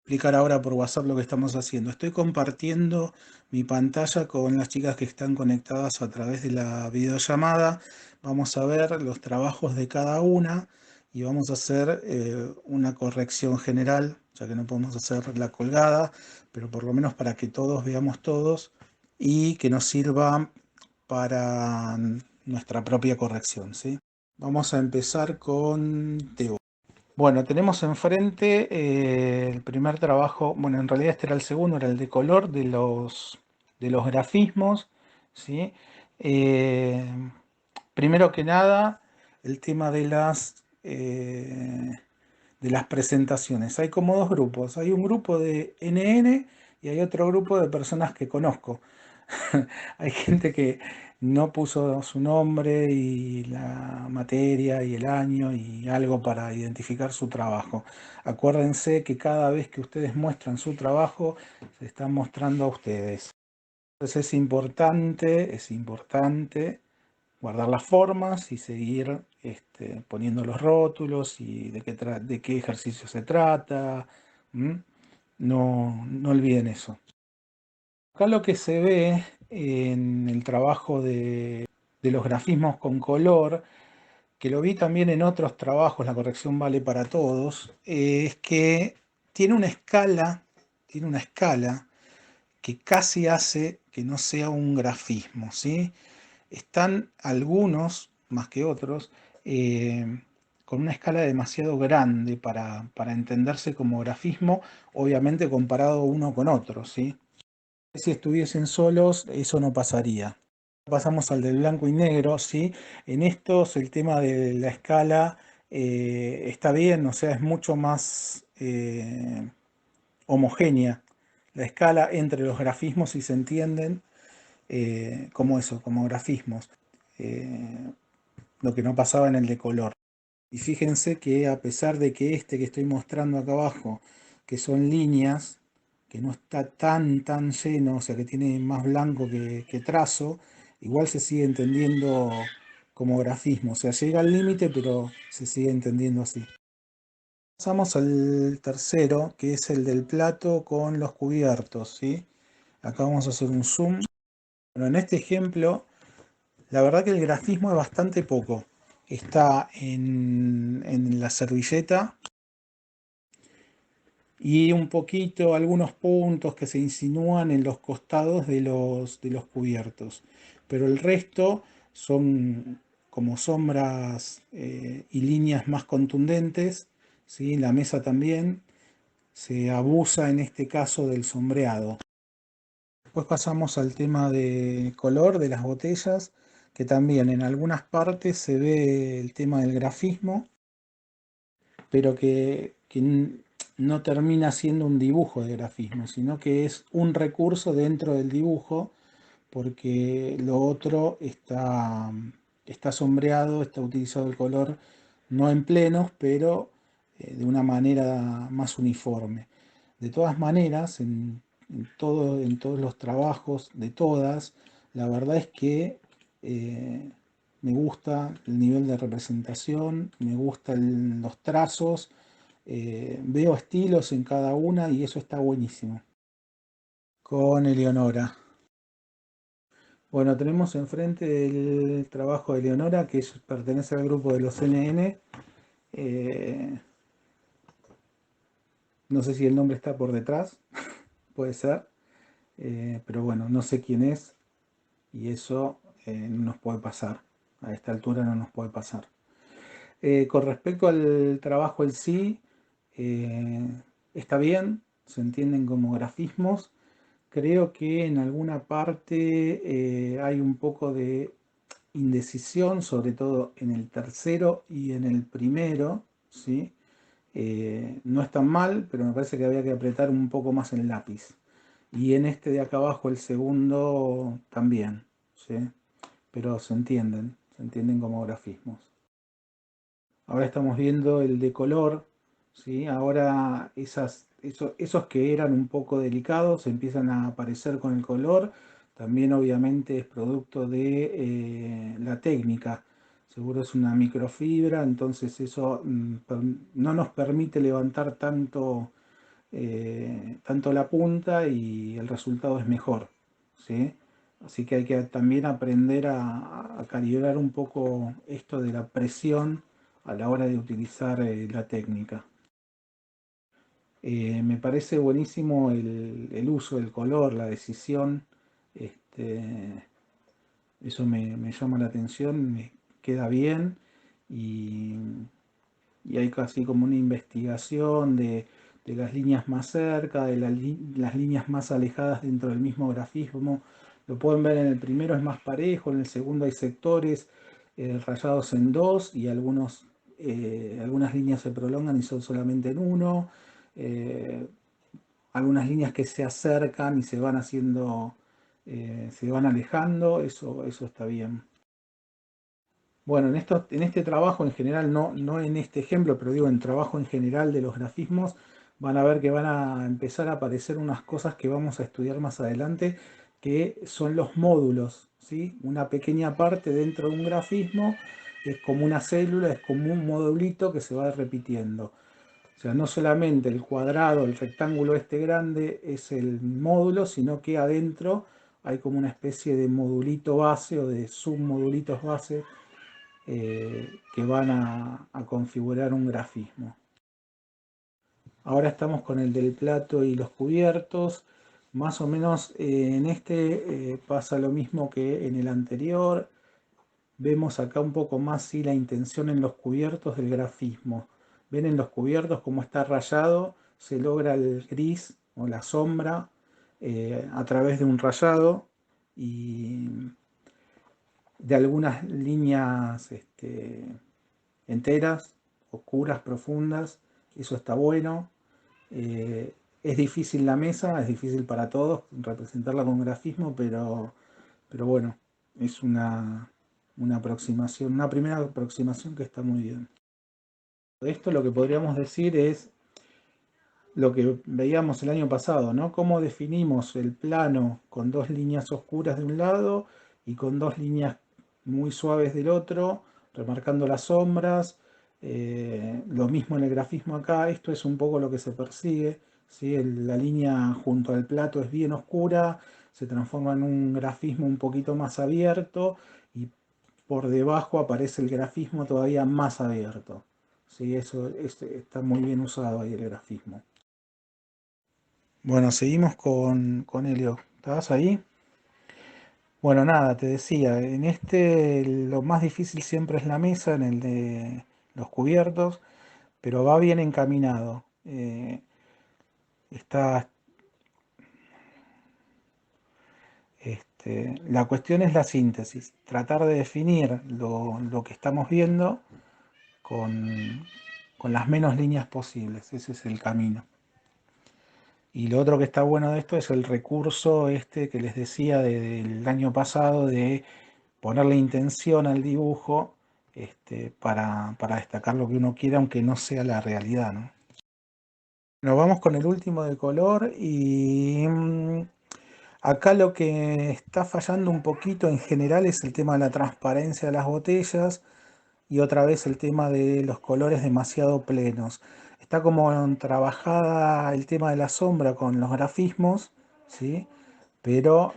explicar ahora por WhatsApp lo que estamos haciendo. Estoy compartiendo mi pantalla con las chicas que están conectadas a través de la videollamada. Vamos a ver los trabajos de cada una y vamos a hacer una corrección general, ya que no podemos hacer la colgada, pero por lo menos para que todos veamos todos y que nos sirva para nuestra propia corrección, ¿sí? Vamos a empezar con Teo. Bueno, tenemos enfrente el primer trabajo, bueno, en realidad este era el segundo, era el de color de los grafismos, ¿sí? Eh, Primero que nada, el tema de las presentaciones. Hay como dos grupos. Hay un grupo de NN y hay otro grupo de personas que conozco. Hay gente que no puso su nombre y la materia y el año y algo para identificar su trabajo. Acuérdense que cada vez que ustedes muestran su trabajo, se están mostrando a ustedes. Entonces es importante guardar las formas y seguir poniendo los rótulos y de qué ejercicio se trata. ¿M? No olviden eso. Acá lo que se ve en el trabajo de los grafismos con color, que lo vi también en otros trabajos, la corrección vale para todos, es que tiene una escala que casi hace que no sea un grafismo, ¿sí? Están algunos, más que otros, con una escala demasiado grande para entenderse como grafismo, obviamente comparado uno con otro, ¿sí? Si estuviesen solos, eso no pasaría. Pasamos al del blanco y negro, ¿sí? En estos el tema de la escala está bien, o sea, es mucho más homogénea la escala entre los grafismos, si se entienden, como eso, como grafismos. Eh, lo que no pasaba en el de color. Y fíjense que a pesar de que este que estoy mostrando acá abajo, que son líneas, que no está tan lleno, o sea que tiene más blanco que trazo, igual se sigue entendiendo como grafismo. O sea, llega al límite, pero se sigue entendiendo así. Pasamos al tercero, que es el del plato con los cubiertos, ¿sí? Acá vamos a hacer un zoom. Bueno, en este ejemplo, la verdad que el grafismo es bastante poco. Está en la servilleta y un poquito, algunos puntos que se insinúan en los costados de los cubiertos. Pero el resto son como sombras y líneas más contundentes, ¿sí? En la mesa también se abusa en este caso del sombreado. Después pasamos al tema de color de las botellas, que también en algunas partes se ve el tema del grafismo, pero que no termina siendo un dibujo de grafismo, sino que es un recurso dentro del dibujo, porque lo otro está sombreado, está utilizado el color no en plenos, pero de una manera más uniforme. De todas maneras, en todos los trabajos de todas, la verdad es que me gusta el nivel de representación, me gustan los trazos, veo estilos en cada una y eso está buenísimo. Con Eleonora. Bueno, tenemos enfrente el trabajo de Eleonora, que pertenece al grupo de los NN. Eh, no sé si el nombre está por detrás, puede ser, pero bueno, no sé quién es y eso no nos puede pasar. A esta altura no nos puede pasar. Con respecto al trabajo en sí, eh, está bien, se entienden como grafismos. Creo que en alguna parte hay un poco de indecisión, sobre todo en el tercero y en el primero, ¿sí? No es tan mal, pero me parece que había que apretar un poco más el lápiz. Y en este de acá abajo, el segundo, también, ¿sí? Pero se entienden como grafismos. Ahora estamos viendo el de color, ¿sí? Ahora esos que eran un poco delicados empiezan a aparecer con el color. También obviamente es producto de la técnica. Seguro es una microfibra, entonces eso no nos permite levantar tanto tanto la punta y el resultado es mejor, ¿sí? Así que hay que también aprender a calibrar un poco esto de la presión a la hora de utilizar la técnica. Me parece buenísimo el uso del color, la decisión. Este, eso me llama la atención, me queda bien y, y hay casi como una investigación de las líneas más cerca, de las líneas más alejadas dentro del mismo grafismo. Lo pueden ver en el primero es más parejo, en el segundo hay sectores rayados en dos y algunas líneas se prolongan y son solamente en uno. Eh, Algunas líneas que se acercan y se van haciendo, se van alejando, eso está bien. Bueno, en este trabajo en general, no en este ejemplo, pero digo en trabajo en general de los grafismos, van a ver que van a empezar a aparecer unas cosas que vamos a estudiar más adelante, que son los módulos, ¿sí? Una pequeña parte dentro de un grafismo es como una célula, es como un modulito que se va repitiendo. O sea, no solamente el cuadrado, el rectángulo este grande es el módulo, sino que adentro hay como una especie de modulito base o de submodulitos base que van a configurar un grafismo. Ahora estamos con el del plato y los cubiertos. Más o menos en este pasa lo mismo que en el anterior. Vemos acá un poco más sí, la intención en los cubiertos del grafismo. Ven en los cubiertos cómo está rayado, se logra el gris o la sombra a través de un rayado y de algunas líneas enteras, oscuras, profundas. Eso está bueno. Es difícil la mesa, es difícil para todos representarla con grafismo, pero bueno, es una aproximación, una primera aproximación que está muy bien. De esto lo que podríamos decir es lo que veíamos el año pasado, ¿no? Cómo definimos el plano con dos líneas oscuras de un lado y con dos líneas muy suaves del otro, remarcando las sombras. Lo mismo en el grafismo acá, esto es un poco lo que se persigue, ¿sí? La línea junto al plato es bien oscura, se transforma en un grafismo un poquito más abierto y por debajo aparece el grafismo todavía más abierto. ¿Sí? Está muy bien usado ahí el grafismo. Bueno, seguimos con Helio. ¿Estabas ahí? Bueno, nada, te decía, en este lo más difícil siempre es la mesa, en el de los cubiertos, pero va bien encaminado. Está, la cuestión es la síntesis, tratar de definir lo que estamos viendo con, con las menos líneas posibles, ese es el camino. Y lo otro que está bueno de esto es el recurso este que les decía del año pasado de ponerle intención al dibujo para destacar lo que uno quiere, aunque no sea la realidad, ¿no? Nos vamos con el último de color y acá lo que está fallando un poquito en general es el tema de la transparencia de las botellas y otra vez el tema de los colores demasiado plenos. Está como trabajada el tema de la sombra con los grafismos, ¿sí? Pero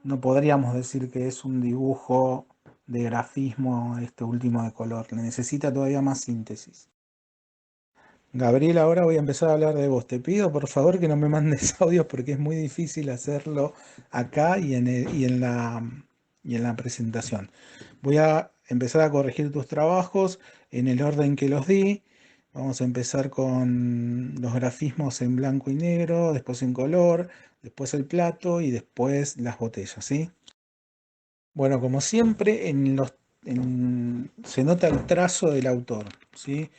no podríamos decir que es un dibujo de grafismo este último de color. Necesita todavía más síntesis. Gabriel, ahora voy a empezar a hablar de vos. Te pido por favor que no me mandes audios porque es muy difícil hacerlo acá y en la presentación. Voy a empezar a corregir tus trabajos en el orden que los di. Vamos a empezar con los grafismos en blanco y negro, después en color, después el plato y después las botellas, ¿sí? Bueno, como siempre, se nota el trazo del autor, ¿sí?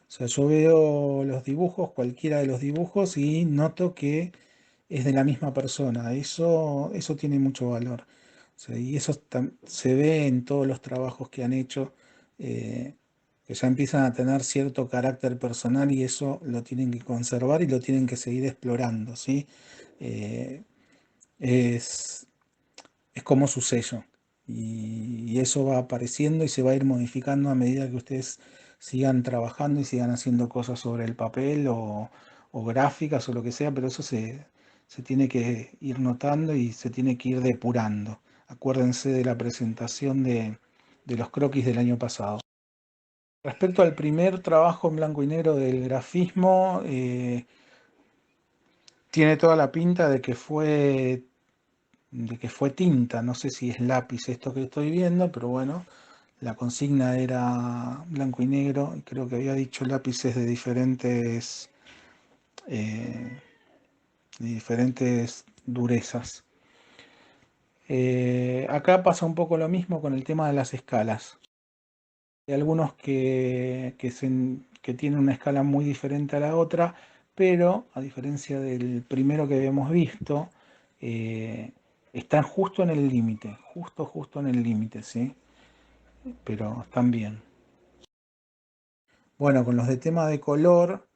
O sea, yo veo los dibujos, cualquiera de los dibujos, y noto que es de la misma persona. Eso tiene mucho valor. O sea, y eso se ve en todos los trabajos que han hecho, eh, que ya empiezan a tener cierto carácter personal y eso lo tienen que conservar y lo tienen que seguir explorando, ¿sí? Eh, es, es como su sello. Y eso va apareciendo y se va a ir modificando a medida que ustedes sigan trabajando y sigan haciendo cosas sobre el papel o gráficas o lo que sea, pero eso se tiene que ir notando y se tiene que ir depurando. Acuérdense de la presentación de los croquis del año pasado. Respecto al primer trabajo en blanco y negro del grafismo, tiene toda la pinta de que fue tinta. No sé si es lápiz esto que estoy viendo, pero bueno, la consigna era blanco y negro y creo que había dicho lápices eh, de diferentes durezas. Acá pasa un poco lo mismo con el tema de las escalas. Hay algunos que tienen una escala muy diferente a la otra, pero a diferencia del primero que habíamos visto, eh, están justo en el límite, justo en el límite, ¿sí? Pero están bien. Bueno, con los de tema de color,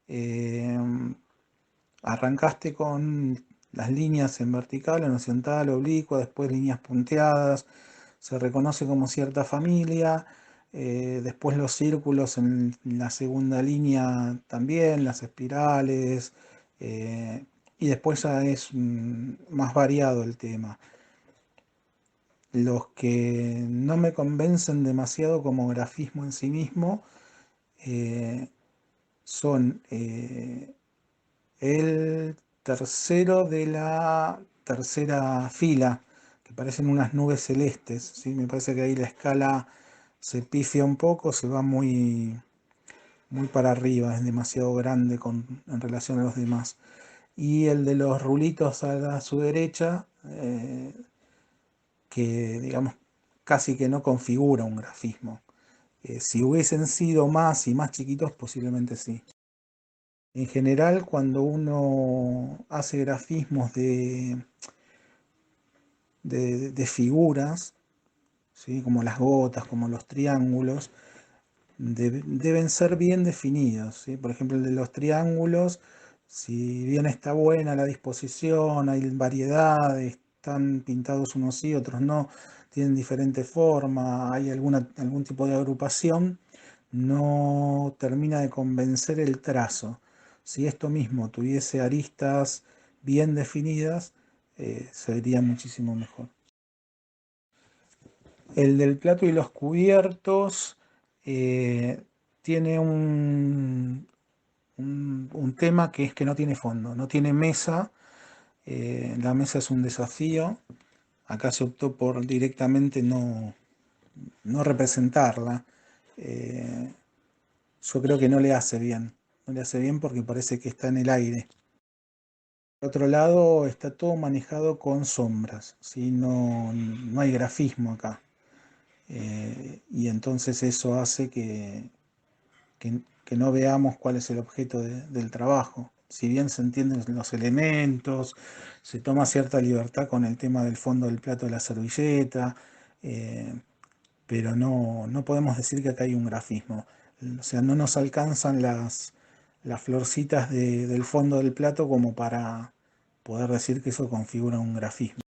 eh, arrancaste con las líneas en vertical, en horizontal, oblicua, después líneas punteadas, se reconoce como cierta familia, después los círculos en la segunda línea también, las espirales, y después ya es más variado el tema. Los que no me convencen demasiado como grafismo en sí mismo eh, son el tercero de la tercera fila, que parecen unas nubes celestes, ¿sí? Me parece que ahí la escala se pifia un poco, se va muy, muy para arriba, es demasiado grande en relación a los demás. Y el de los rulitos a su derecha, que digamos casi que no configura un grafismo. Si hubiesen sido más y más chiquitos, posiblemente sí. En general, cuando uno hace grafismos de figuras, ¿sí? Como las gotas, como los triángulos, deben ser bien definidos, ¿sí? Por ejemplo, el de los triángulos, si bien está buena la disposición, hay variedad, están pintados unos sí, otros no, tienen diferente forma, hay algún tipo de agrupación, no termina de convencer el trazo. Si esto mismo tuviese aristas bien definidas, se vería muchísimo mejor. El del plato y los cubiertos eh, tiene un tema que es que no tiene fondo, no tiene mesa. La mesa es un desafío. Acá se optó por directamente no representarla. Eh, yo creo que no le hace bien. No le hace bien porque parece que está en el aire. Por otro lado, está todo manejado con sombras, ¿sí? No hay grafismo acá. Y entonces eso hace que no veamos cuál es el objeto del trabajo. Si bien se entienden los elementos, se toma cierta libertad con el tema del fondo del plato de la servilleta, eh, pero no podemos decir que acá hay un grafismo. O sea, no nos alcanzan las florcitas del fondo del plato como para poder decir que eso configura un grafismo.